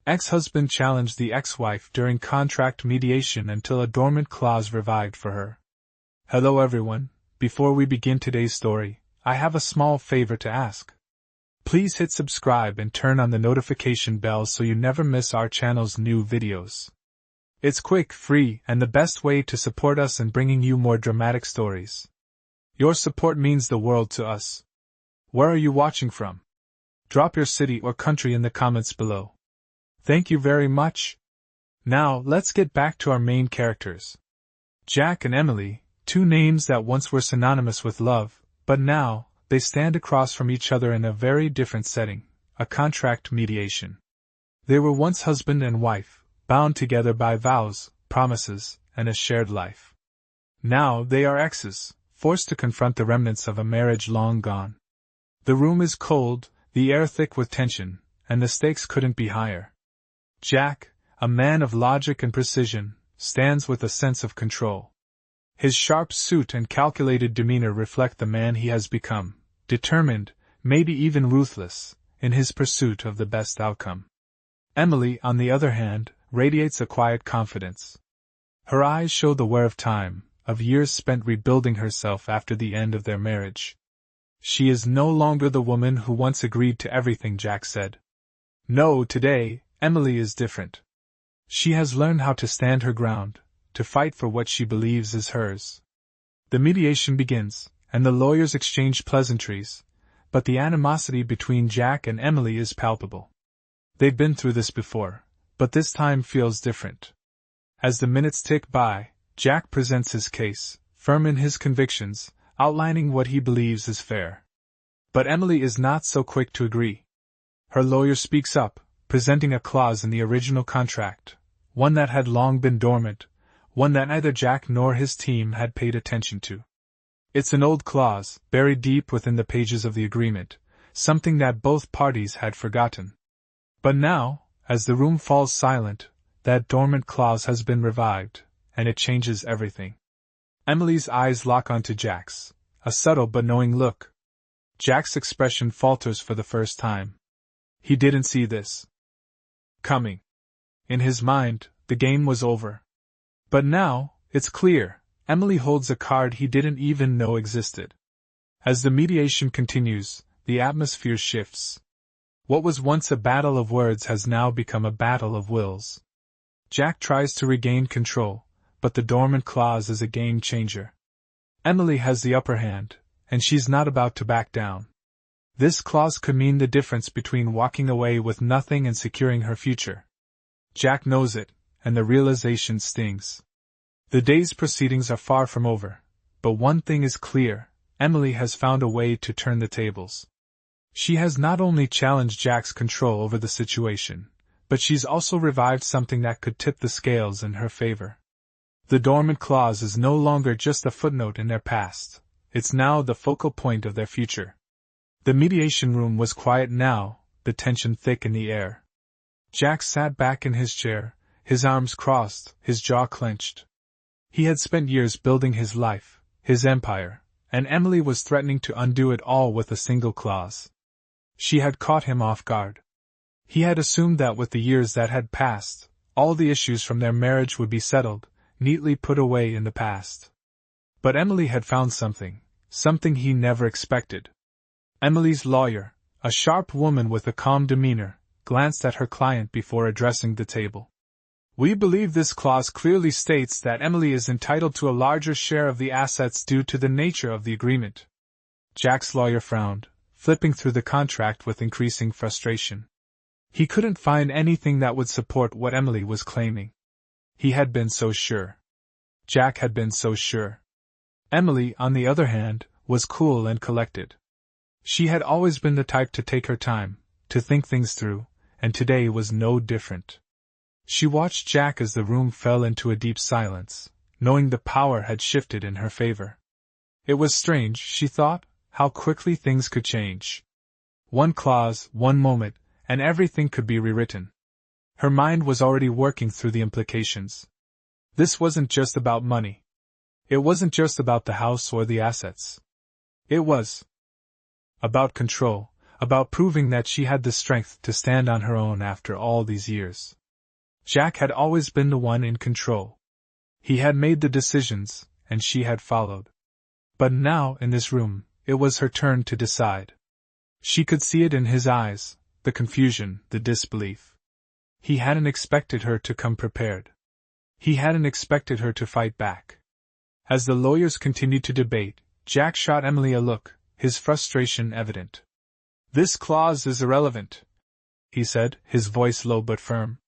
Ex-husband challenged the ex-wife during contract mediation until a dormant clause revived for her. Hello everyone, before we begin today's story, I have a small favor to ask. Please hit subscribe and turn on the notification bell so you never miss our channel's new videos. It's quick, free, and the best way to support us in bringing you more dramatic stories. Your support means the world to us. Where are you watching from? Drop your city or country in the comments below. Thank you very much. Now, let's get back to our main characters. Jack and Emily, two names that once were synonymous with love, but now, they stand across from each other in a very different setting, a contract mediation. They were once husband and wife, bound together by vows, promises, and a shared life. Now they are exes, forced to confront the remnants of a marriage long gone. The room is cold, the air thick with tension, and the stakes couldn't be higher. Jack, a man of logic and precision, stands with a sense of control. His sharp suit and calculated demeanor reflect the man he has become, determined, maybe even ruthless, in his pursuit of the best outcome. Emily, on the other hand, radiates a quiet confidence. Her eyes show the wear of time, of years spent rebuilding herself after the end of their marriage. She is no longer the woman who once agreed to everything Jack said. No, today, Emily is different. She has learned how to stand her ground, to fight for what she believes is hers. The mediation begins, and the lawyers exchange pleasantries, but the animosity between Jack and Emily is palpable. They've been through this before, but this time feels different. As the minutes tick by, Jack presents his case, firm in his convictions, outlining what he believes is fair. But Emily is not so quick to agree. Her lawyer speaks up, presenting a clause in the original contract, one that had long been dormant, one that neither Jack nor his team had paid attention to. It's an old clause, buried deep within the pages of the agreement, something that both parties had forgotten. But now, as the room falls silent, that dormant clause has been revived, and it changes everything. Emily's eyes lock onto Jack's, a subtle but knowing look. Jack's expression falters for the first time. He didn't see this coming. In his mind, the game was over. But now, it's clear, Emily holds a card he didn't even know existed. As the mediation continues, the atmosphere shifts. What was once a battle of words has now become a battle of wills. Jack tries to regain control, but the dormant clause is a game changer. Emily has the upper hand, and she's not about to back down. This clause could mean the difference between walking away with nothing and securing her future. Jack knows it, and the realization stings. The day's proceedings are far from over, but one thing is clear, Emily has found a way to turn the tables. She has not only challenged Jack's control over the situation, but she's also revived something that could tip the scales in her favor. The dormant clause is no longer just a footnote in their past, it's now the focal point of their future. The mediation room was quiet now, the tension thick in the air. Jack sat back in his chair, his arms crossed, his jaw clenched. He had spent years building his life, his empire, and Emily was threatening to undo it all with a single clause. She had caught him off guard. He had assumed that with the years that had passed, all the issues from their marriage would be settled, neatly put away in the past. But Emily had found something he never expected. Emily's lawyer, a sharp woman with a calm demeanor, glanced at her client before addressing the table. We believe this clause clearly states that Emily is entitled to a larger share of the assets due to the nature of the agreement. Jack's lawyer frowned, flipping through the contract with increasing frustration. He couldn't find anything that would support what Emily was claiming. He had been so sure. Jack had been so sure. Emily, on the other hand, was cool and collected. She had always been the type to take her time, to think things through, and today was no different. She watched Jack as the room fell into a deep silence, knowing the power had shifted in her favor. It was strange, she thought, how quickly things could change. One clause, one moment, and everything could be rewritten. Her mind was already working through the implications. This wasn't just about money. It wasn't just about the house or the assets. It was about control, about proving that she had the strength to stand on her own after all these years. Jack had always been the one in control. He had made the decisions, and she had followed. But now, in this room, it was her turn to decide. She could see it in his eyes, the confusion, the disbelief. He hadn't expected her to come prepared. He hadn't expected her to fight back. As the lawyers continued to debate, Jack shot Emily a look, his frustration evident. "This clause is irrelevant," he said, his voice low but firm.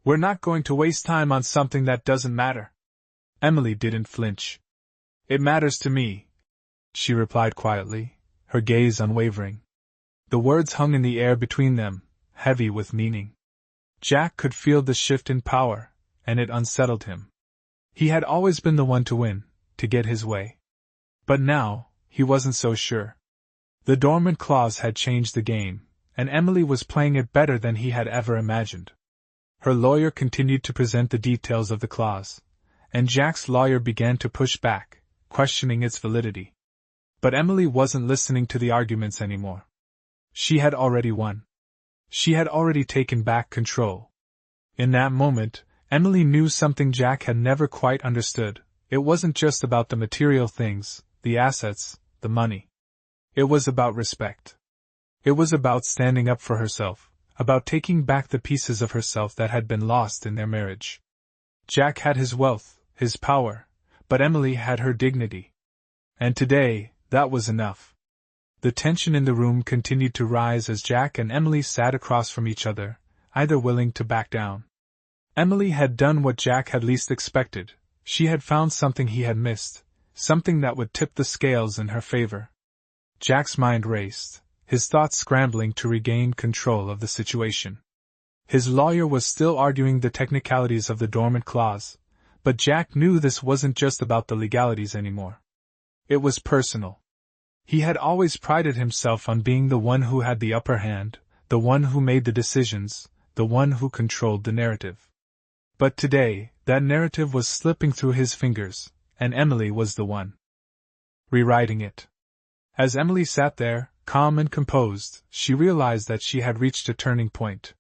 "We're not going to waste time on something that doesn't matter." Emily didn't flinch. "It matters to me," she replied quietly, her gaze unwavering. The words hung in the air between them, heavy with meaning. Jack could feel the shift in power, and it unsettled him. He had always been the one to win, to get his way. But now, he wasn't so sure. The dormant clause had changed the game, and Emily was playing it better than he had ever imagined. Her lawyer continued to present the details of the clause, and Jack's lawyer began to push back, questioning its validity. But Emily wasn't listening to the arguments anymore. She had already won. She had already taken back control. In that moment, Emily knew something Jack had never quite understood. It wasn't just about the material things, the assets, the money. It was about respect. It was about standing up for herself, about taking back the pieces of herself that had been lost in their marriage. Jack had his wealth, his power, but Emily had her dignity. And today, that was enough. The tension in the room continued to rise as Jack and Emily sat across from each other, either willing to back down. Emily had done what Jack had least expected. She had found something he had missed, something that would tip the scales in her favor. Jack's mind raced, his thoughts scrambling to regain control of the situation. His lawyer was still arguing the technicalities of the dormant clause, but Jack knew this wasn't just about the legalities anymore. It was personal. He had always prided himself on being the one who had the upper hand, the one who made the decisions, the one who controlled the narrative. But today, that narrative was slipping through his fingers, and Emily was the one rewriting it. As Emily sat there, calm and composed, she realized that she had reached a turning point.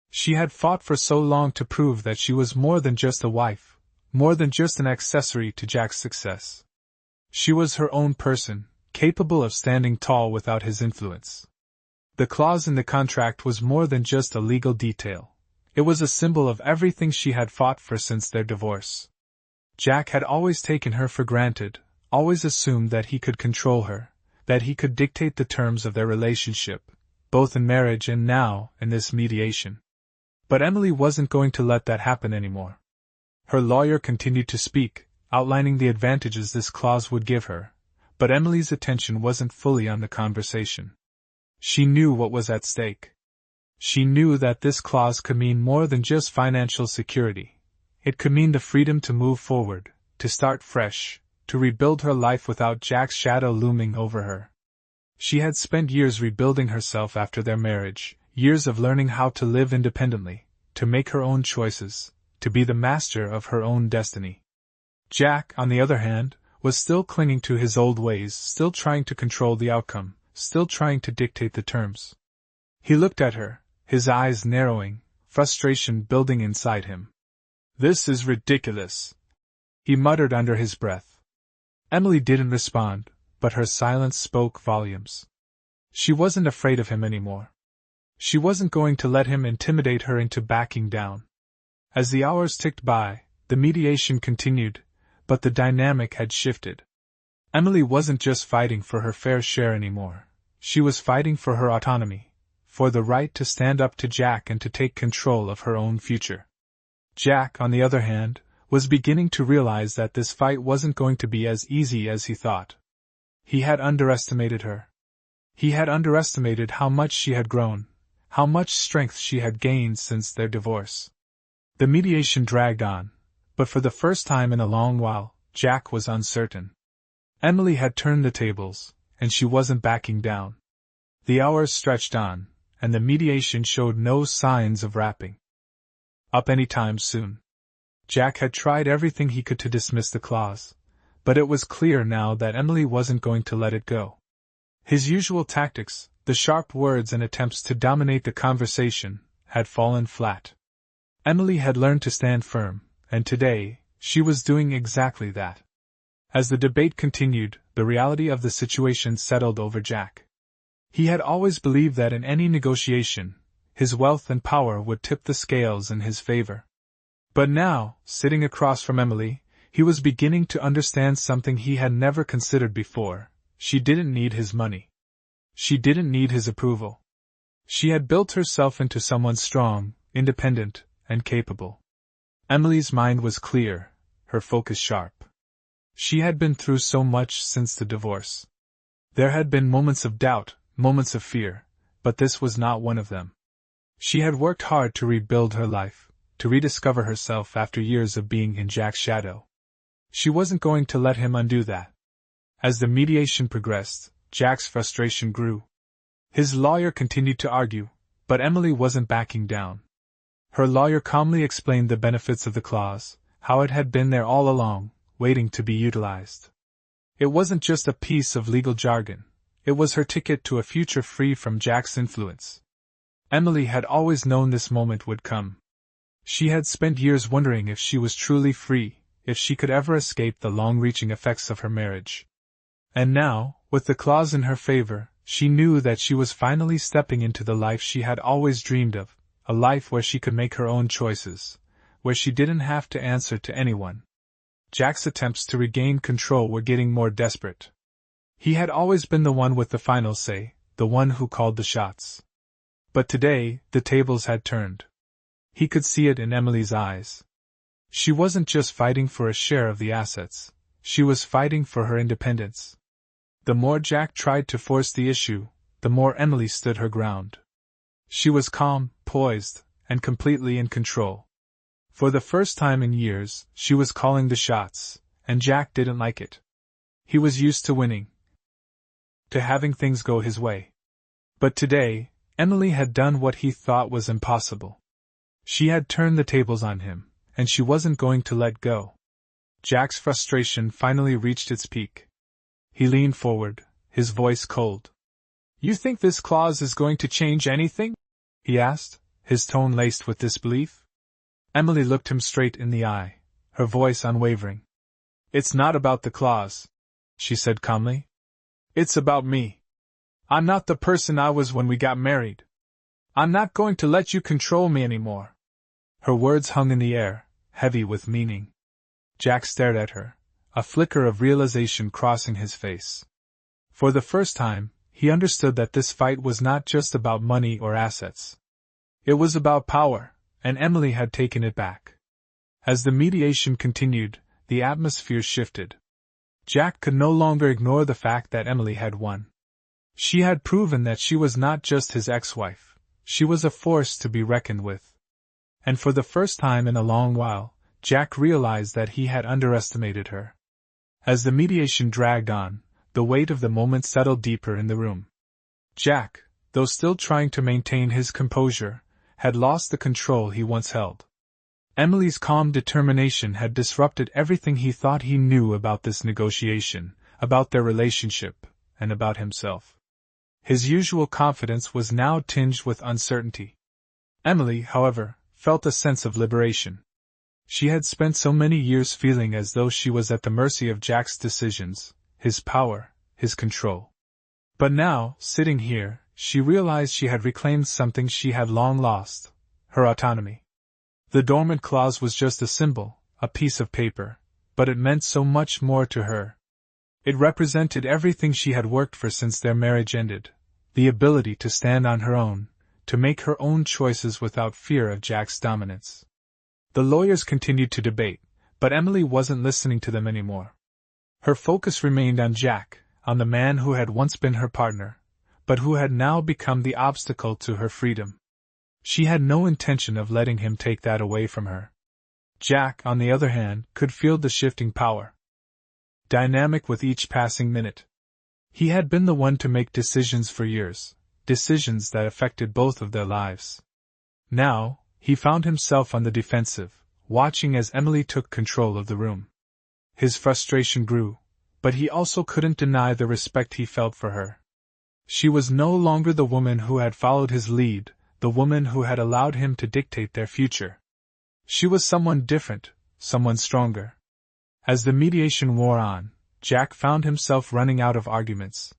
She had fought for so long to prove that she was more than just a wife, more than just an accessory to Jack's success. She was her own person, capable of standing tall without his influence. The clause in the contract was more than just a legal detail. It was a symbol of everything she had fought for since their divorce. Jack had always taken her for granted, always assumed that he could control her, that he could dictate the terms of their relationship, both in marriage and now, in this mediation. But Emily wasn't going to let that happen anymore. Her lawyer continued to speak, outlining the advantages this clause would give her, but Emily's attention wasn't fully on the conversation. She knew what was at stake. She knew that this clause could mean more than just financial security. It could mean the freedom to move forward, to start fresh, to rebuild her life without Jack's shadow looming over her. She had spent years rebuilding herself after their marriage, years of learning how to live independently, to make her own choices, to be the master of her own destiny. Jack, on the other hand, was still clinging to his old ways, still trying to control the outcome, still trying to dictate the terms. He looked at her, his eyes narrowing, frustration building inside him. "This is ridiculous," he muttered under his breath. Emily didn't respond, but her silence spoke volumes. She wasn't afraid of him anymore. She wasn't going to let him intimidate her into backing down. As the hours ticked by, the mediation continued, but the dynamic had shifted. Emily wasn't just fighting for her fair share anymore. She was fighting for her autonomy, for the right to stand up to Jack and to take control of her own future. Jack, on the other hand, was beginning to realize that this fight wasn't going to be as easy as he thought. He had underestimated her. He had underestimated how much she had grown, how much strength she had gained since their divorce. The mediation dragged on, but for the first time in a long while, Jack was uncertain. Emily had turned the tables, and she wasn't backing down. The hours stretched on, and the mediation showed no signs of wrapping up any time soon. Jack had tried everything he could to dismiss the clause, but it was clear now that Emily wasn't going to let it go. His usual tactics, the sharp words and attempts to dominate the conversation, had fallen flat. Emily had learned to stand firm, and today, she was doing exactly that. As the debate continued, the reality of the situation settled over Jack. He had always believed that in any negotiation, his wealth and power would tip the scales in his favor. But now, sitting across from Emily, he was beginning to understand something he had never considered before. She didn't need his money. She didn't need his approval. She had built herself into someone strong, independent, and capable. Emily's mind was clear, her focus sharp. She had been through so much since the divorce. There had been moments of doubt, moments of fear, but this was not one of them. She had worked hard to rebuild her life, to rediscover herself after years of being in Jack's shadow. She wasn't going to let him undo that. As the mediation progressed, Jack's frustration grew. His lawyer continued to argue, but Emily wasn't backing down. Her lawyer calmly explained the benefits of the clause, how it had been there all along, waiting to be utilized. It wasn't just a piece of legal jargon, it was her ticket to a future free from Jack's influence. Emily had always known this moment would come. She had spent years wondering if she was truly free, if she could ever escape the long-reaching effects of her marriage. And now, with the clause in her favor, she knew that she was finally stepping into the life she had always dreamed of, a life where she could make her own choices, where she didn't have to answer to anyone. Jack's attempts to regain control were getting more desperate. He had always been the one with the final say, the one who called the shots. But today, the tables had turned. He could see it in Emily's eyes. She wasn't just fighting for a share of the assets, she was fighting for her independence. The more Jack tried to force the issue, the more Emily stood her ground. She was calm, poised, and completely in control. For the first time in years, she was calling the shots, and Jack didn't like it. He was used to winning, to having things go his way. But today, Emily had done what he thought was impossible. She had turned the tables on him, and she wasn't going to let go. Jack's frustration finally reached its peak. He leaned forward, his voice cold. "You think this clause is going to change anything?" he asked, his tone laced with disbelief. Emily looked him straight in the eye, her voice unwavering. "It's not about the clause," she said calmly. "It's about me. I'm not the person I was when we got married. I'm not going to let you control me anymore." Her words hung in the air, heavy with meaning. Jack stared at her, a flicker of realization crossing his face. For the first time, he understood that this fight was not just about money or assets. It was about power, and Emily had taken it back. As the mediation continued, the atmosphere shifted. Jack could no longer ignore the fact that Emily had won. She had proven that she was not just his ex-wife, she was a force to be reckoned with. And for the first time in a long while, Jack realized that he had underestimated her. As the mediation dragged on, the weight of the moment settled deeper in the room. Jack, though still trying to maintain his composure, had lost the control he once held. Emily's calm determination had disrupted everything he thought he knew about this negotiation, about their relationship, and about himself. His usual confidence was now tinged with uncertainty. Emily, however, felt a sense of liberation. She had spent so many years feeling as though she was at the mercy of Jack's decisions, his power, his control. But now, sitting here, she realized she had reclaimed something she had long lost, her autonomy. The Dormant clause was just a symbol, a piece of paper, but it meant so much more to her. It represented everything she had worked for since their marriage ended, the ability to stand on her own, to make her own choices without fear of Jack's dominance. The lawyers continued to debate, but Emily wasn't listening to them anymore. Her focus remained on Jack, on the man who had once been her partner, but who had now become the obstacle to her freedom. She had no intention of letting him take that away from her. Jack, on the other hand, could feel the shifting power. Dynamic with each passing minute. He had been the one to make decisions for years, decisions that affected both of their lives. Now, he found himself on the defensive, watching as Emily took control of the room. His frustration grew, but he also couldn't deny the respect he felt for her. She was no longer the woman who had followed his lead, the woman who had allowed him to dictate their future. She was someone different, someone stronger. As the mediation wore on, Jack found himself running out of arguments.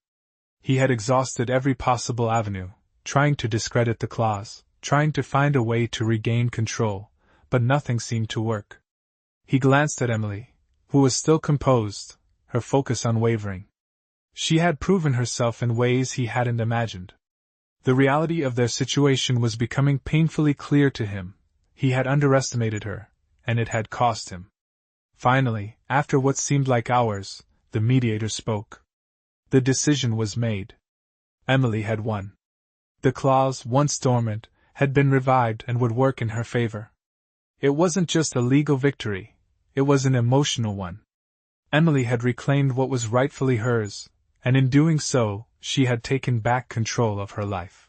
He had exhausted every possible avenue, trying to discredit the clause, trying to find a way to regain control, but nothing seemed to work. He glanced at Emily, who was still composed, her focus unwavering. She had proven herself in ways he hadn't imagined. The reality of their situation was becoming painfully clear to him. He had underestimated her, and it had cost him. Finally, after what seemed like hours, the mediator spoke. The decision was made. Emily had won. The clause, once dormant, had been revived and would work in her favor. It wasn't just a legal victory, it was an emotional one. Emily had reclaimed what was rightfully hers, and in doing so, she had taken back control of her life.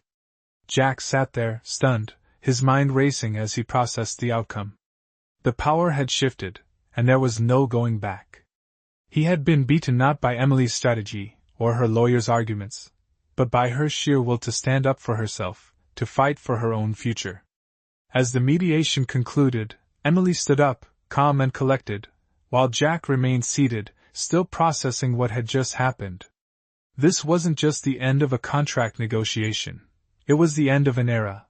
Jack sat there, stunned, his mind racing as he processed the outcome. The power had shifted, and there was no going back. He had been beaten not by Emily's strategy, or her lawyer's arguments, but by her sheer will to stand up for herself, to fight for her own future. As the mediation concluded, Emily stood up, calm and collected, while Jack remained seated, still processing what had just happened. This wasn't just the end of a contract negotiation. It was the end of an era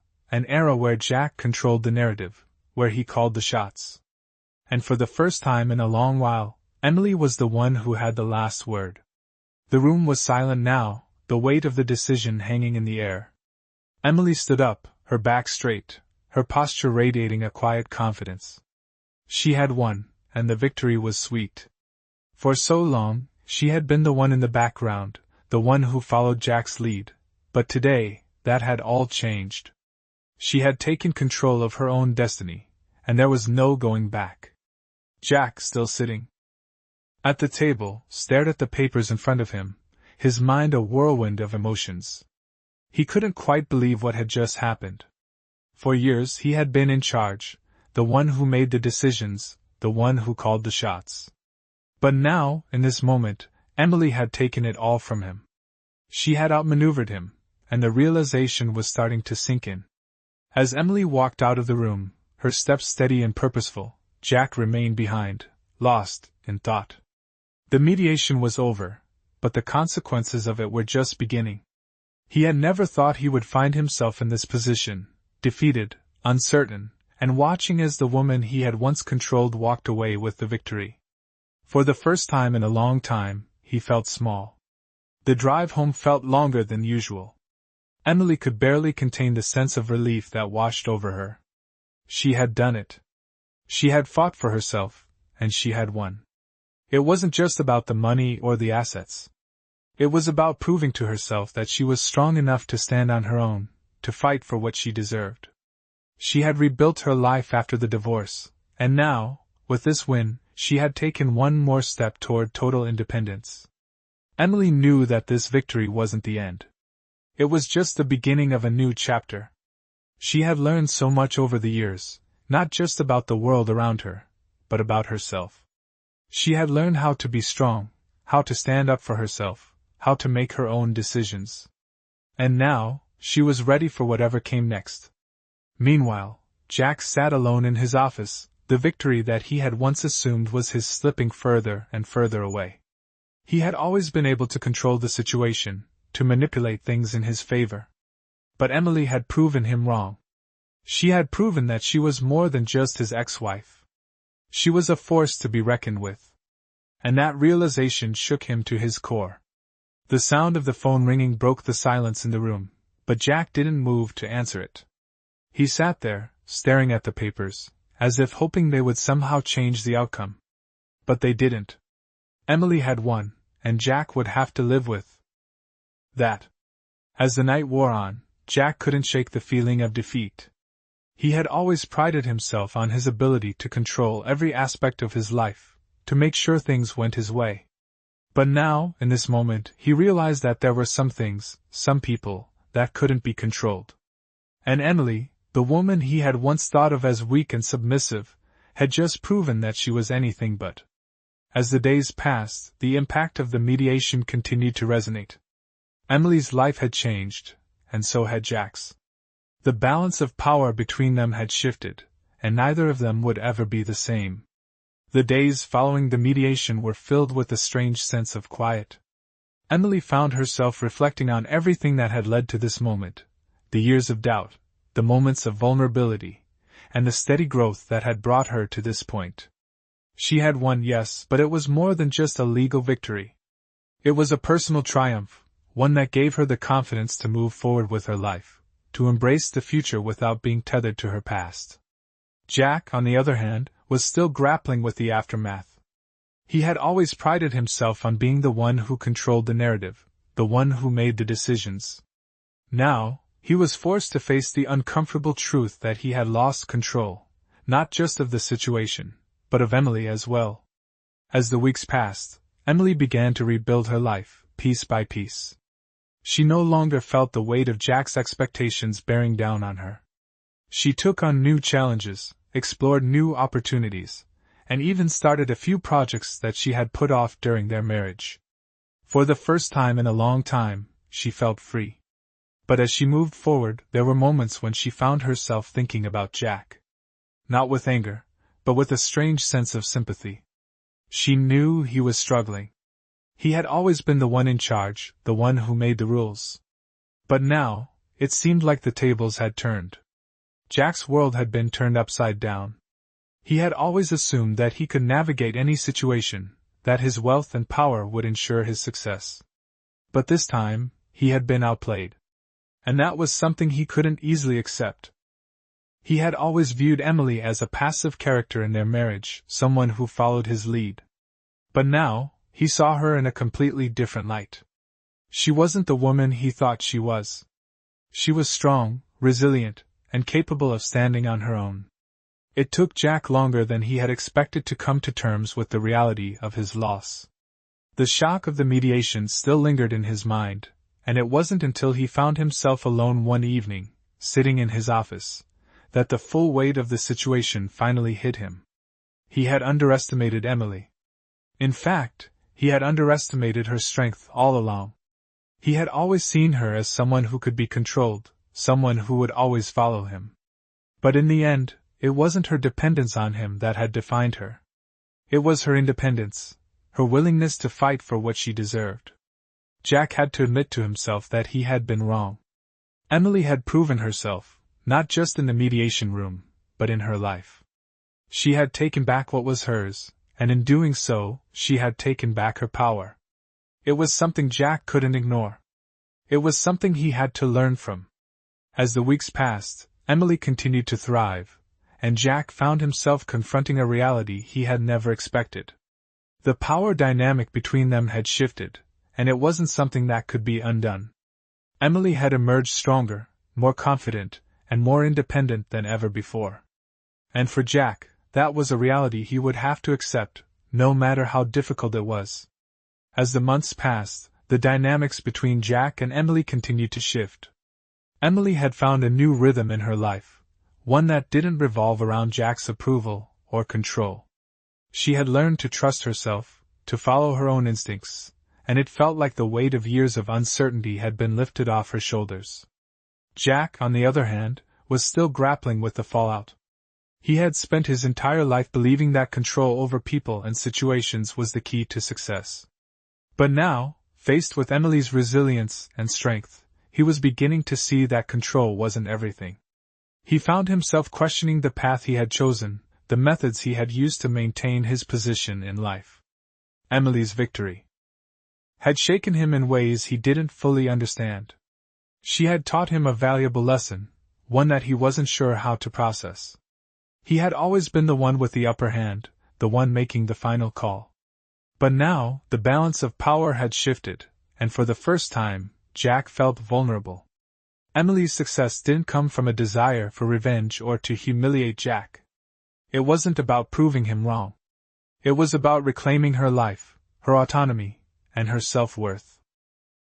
where Jack controlled the narrative, where he called the shots. And for the first time in a long while, Emily was the one who had the last word. The room was silent now, the weight of the decision hanging in the air. Emily stood up, her back straight, her posture radiating a quiet confidence. She had won, and the victory was sweet. For so long, she had been the one in the background, the one who followed Jack's lead, but today, that had all changed. She had taken control of her own destiny, and there was no going back. Jack, still sitting at the table, stared at the papers in front of him, his mind a whirlwind of emotions. He couldn't quite believe what had just happened. For years he had been in charge, the one who made the decisions, the one who called the shots. But now, in this moment, Emily had taken it all from him. She had outmaneuvered him, and the realization was starting to sink in. As Emily walked out of the room, her steps steady and purposeful, Jack remained behind, lost in thought. The mediation was over, but the consequences of it were just beginning. He had never thought he would find himself in this position, defeated, uncertain, and watching as the woman he had once controlled walked away with the victory. For the first time in a long time, he felt small. The drive home felt longer than usual. Emily could barely contain the sense of relief that washed over her. She had done it. She had fought for herself, and she had won. It wasn't just about the money or the assets. It was about proving to herself that she was strong enough to stand on her own, to fight for what she deserved. She had rebuilt her life after the divorce, and now, with this win, she had taken one more step toward total independence. Emily knew that this victory wasn't the end. It was just the beginning of a new chapter. She had learned so much over the years, not just about the world around her, but about herself. She had learned how to be strong, how to stand up for herself, how to make her own decisions. And now, she was ready for whatever came next. Meanwhile, Jack sat alone in his office, the victory that he had once assumed was his slipping further and further away. He had always been able to control the situation, to manipulate things in his favor. But Emily had proven him wrong. She had proven that she was more than just his ex-wife. She was a force to be reckoned with. And that realization shook him to his core. The sound of the phone ringing broke the silence in the room, but Jack didn't move to answer it. He sat there, staring at the papers, as if hoping they would somehow change the outcome. But they didn't. Emily had won, and Jack would have to live with that. As the night wore on, Jack couldn't shake the feeling of defeat. He had always prided himself on his ability to control every aspect of his life, to make sure things went his way. But now, in this moment, he realized that there were some things, some people, that couldn't be controlled. And Emily, the woman he had once thought of as weak and submissive, had just proven that she was anything but. As the days passed, the impact of the mediation continued to resonate. Emily's life had changed, and so had Jack's. The balance of power between them had shifted, and neither of them would ever be the same. The days following the mediation were filled with a strange sense of quiet. Emily found herself reflecting on everything that had led to this moment, the years of doubt, the moments of vulnerability, and the steady growth that had brought her to this point. She had won, yes, but it was more than just a legal victory. It was a personal triumph, one that gave her the confidence to move forward with her life, to embrace the future without being tethered to her past. Jack, on the other hand, was still grappling with the aftermath. He had always prided himself on being the one who controlled the narrative, the one who made the decisions. Now, he was forced to face the uncomfortable truth that he had lost control, not just of the situation, but of Emily as well. As the weeks passed, Emily began to rebuild her life, piece by piece. She no longer felt the weight of Jack's expectations bearing down on her. She took on new challenges, explored new opportunities, and even started a few projects that she had put off during their marriage. For the first time in a long time, she felt free. But as she moved forward, there were moments when she found herself thinking about Jack. Not with anger, but with a strange sense of sympathy. She knew he was struggling. He had always been the one in charge, the one who made the rules. But now, it seemed like the tables had turned. Jack's world had been turned upside down. He had always assumed that he could navigate any situation, that his wealth and power would ensure his success. But this time, he had been outplayed. And that was something he couldn't easily accept. He had always viewed Emily as a passive character in their marriage, someone who followed his lead. But now, he saw her in a completely different light. She wasn't the woman he thought she was. She was strong, resilient, and capable of standing on her own. It took Jack longer than he had expected to come to terms with the reality of his loss. The shock of the mediation still lingered in his mind, and it wasn't until he found himself alone one evening, sitting in his office, that the full weight of the situation finally hit him. He had underestimated Emily. In fact, he had underestimated her strength all along. He had always seen her as someone who could be controlled, someone who would always follow him. But in the end, it wasn't her dependence on him that had defined her. It was her independence, her willingness to fight for what she deserved. Jack had to admit to himself that he had been wrong. Emily had proven herself, not just in the mediation room, but in her life. She had taken back what was hers, and in doing so, she had taken back her power. It was something Jack couldn't ignore. It was something he had to learn from. As the weeks passed, Emily continued to thrive, and Jack found himself confronting a reality he had never expected. The power dynamic between them had shifted, and it wasn't something that could be undone. Emily had emerged stronger, more confident, and more independent than ever before. And for Jack, that was a reality he would have to accept, no matter how difficult it was. As the months passed, the dynamics between Jack and Emily continued to shift. Emily had found a new rhythm in her life, one that didn't revolve around Jack's approval or control. She had learned to trust herself, to follow her own instincts, and it felt like the weight of years of uncertainty had been lifted off her shoulders. Jack, on the other hand, was still grappling with the fallout. He had spent his entire life believing that control over people and situations was the key to success. But now, faced with Emily's resilience and strength, he was beginning to see that control wasn't everything. He found himself questioning the path he had chosen, the methods he had used to maintain his position in life. Emily's victory had shaken him in ways he didn't fully understand. She had taught him a valuable lesson, one that he wasn't sure how to process. He had always been the one with the upper hand, the one making the final call. But now, the balance of power had shifted, and for the first time, Jack felt vulnerable. Emily's success didn't come from a desire for revenge or to humiliate Jack. It wasn't about proving him wrong. It was about reclaiming her life, her autonomy, and her self-worth.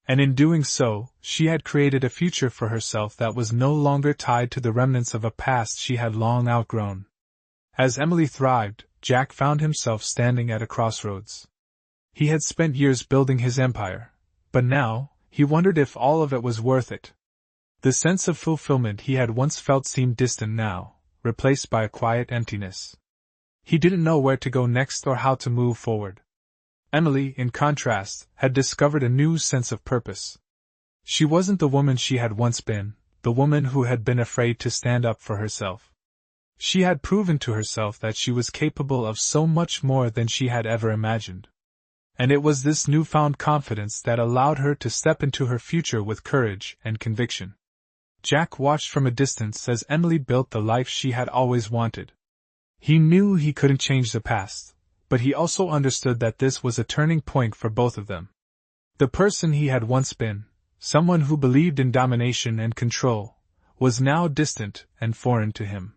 And in doing so, she had created a future for herself that was no longer tied to the remnants of a past she had long outgrown. As Emily thrived, Jack found himself standing at a crossroads. He had spent years building his empire, but now, he wondered if all of it was worth it. The sense of fulfillment he had once felt seemed distant now, replaced by a quiet emptiness. He didn't know where to go next or how to move forward. Emily, in contrast, had discovered a new sense of purpose. She wasn't the woman she had once been, the woman who had been afraid to stand up for herself. She had proven to herself that she was capable of so much more than she had ever imagined. And it was this newfound confidence that allowed her to step into her future with courage and conviction. Jack watched from a distance as Emily built the life she had always wanted. He knew he couldn't change the past, but he also understood that this was a turning point for both of them. The person he had once been, someone who believed in domination and control, was now distant and foreign to him.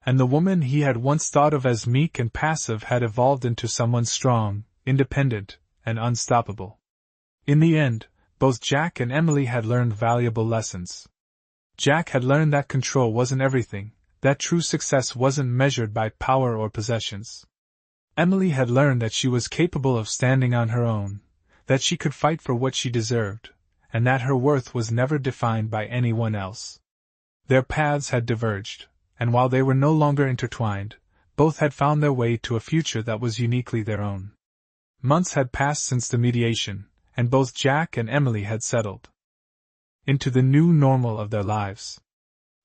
And the woman he had once thought of as meek and passive had evolved into someone strong, independent, and unstoppable. In the end, both Jack and Emily had learned valuable lessons. Jack had learned that control wasn't everything, that true success wasn't measured by power or possessions. Emily had learned that she was capable of standing on her own, that she could fight for what she deserved, and that her worth was never defined by anyone else. Their paths had diverged, and while they were no longer intertwined, both had found their way to a future that was uniquely their own. Months had passed since the mediation, and both Jack and Emily had settled into the new normal of their lives.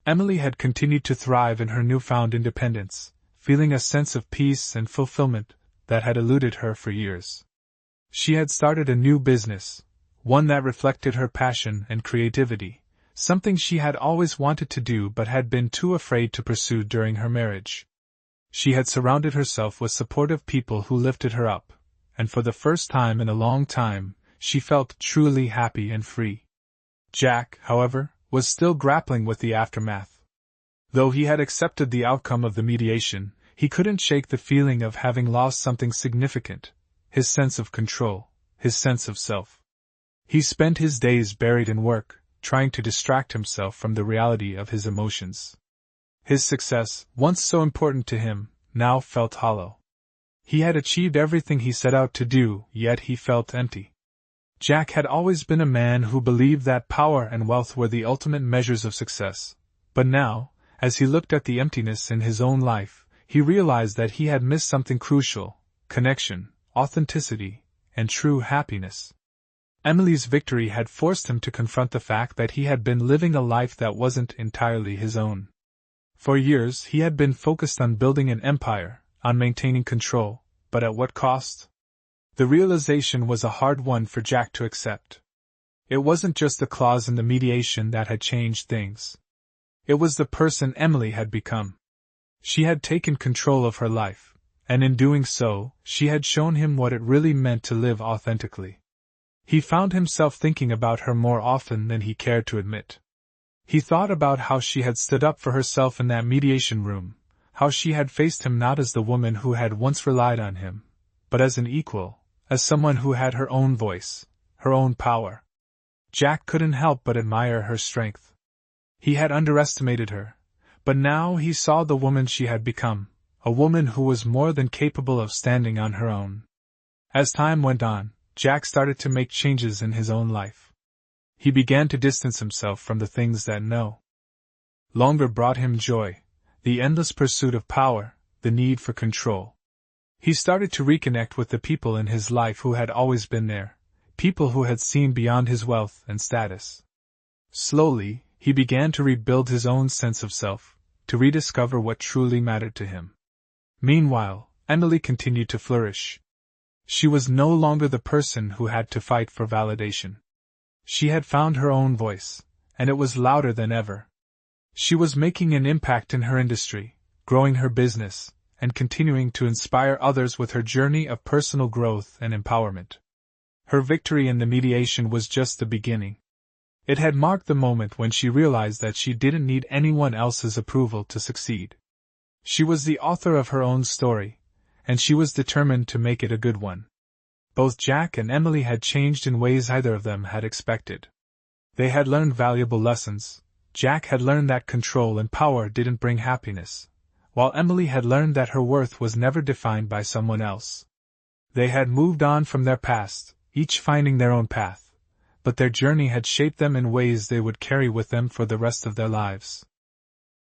Emily had continued to thrive in her newfound independence, feeling a sense of peace and fulfillment that had eluded her for years. She had started a new business, one that reflected her passion and creativity, something she had always wanted to do but had been too afraid to pursue during her marriage. She had surrounded herself with supportive people who lifted her up, and for the first time in a long time, she felt truly happy and free. Jack, however, was still grappling with the aftermath. Though he had accepted the outcome of the mediation, he couldn't shake the feeling of having lost something significant, his sense of control, his sense of self. He spent his days buried in work, trying to distract himself from the reality of his emotions. His success, once so important to him, now felt hollow. He had achieved everything he set out to do, yet he felt empty. Jack had always been a man who believed that power and wealth were the ultimate measures of success, but now, as he looked at the emptiness in his own life, he realized that he had missed something crucial: connection, authenticity, and true happiness. Emily's victory had forced him to confront the fact that he had been living a life that wasn't entirely his own. For years he had been focused on building an empire, on maintaining control, but at what cost? The realization was a hard one for Jack to accept. It wasn't just the clause in the mediation that had changed things. It was the person Emily had become. She had taken control of her life, and in doing so, she had shown him what it really meant to live authentically. He found himself thinking about her more often than he cared to admit. He thought about how she had stood up for herself in that mediation room, how she had faced him not as the woman who had once relied on him, but as an equal, as someone who had her own voice, her own power. Jack couldn't help but admire her strength. He had underestimated her, but now he saw the woman she had become, a woman who was more than capable of standing on her own. As time went on, Jack started to make changes in his own life. He began to distance himself from the things that no longer brought him joy, the endless pursuit of power, the need for control. He started to reconnect with the people in his life who had always been there, people who had seen beyond his wealth and status. Slowly, he began to rebuild his own sense of self, to rediscover what truly mattered to him. Meanwhile, Emily continued to flourish. She was no longer the person who had to fight for validation. She had found her own voice, and it was louder than ever. She was making an impact in her industry, growing her business, and continuing to inspire others with her journey of personal growth and empowerment. Her victory in the mediation was just the beginning. It had marked the moment when she realized that she didn't need anyone else's approval to succeed. She was the author of her own story, and she was determined to make it a good one. Both Jack and Emily had changed in ways either of them had expected. They had learned valuable lessons. Jack had learned that control and power didn't bring happiness, while Emily had learned that her worth was never defined by someone else. They had moved on from their past, each finding their own path, but their journey had shaped them in ways they would carry with them for the rest of their lives.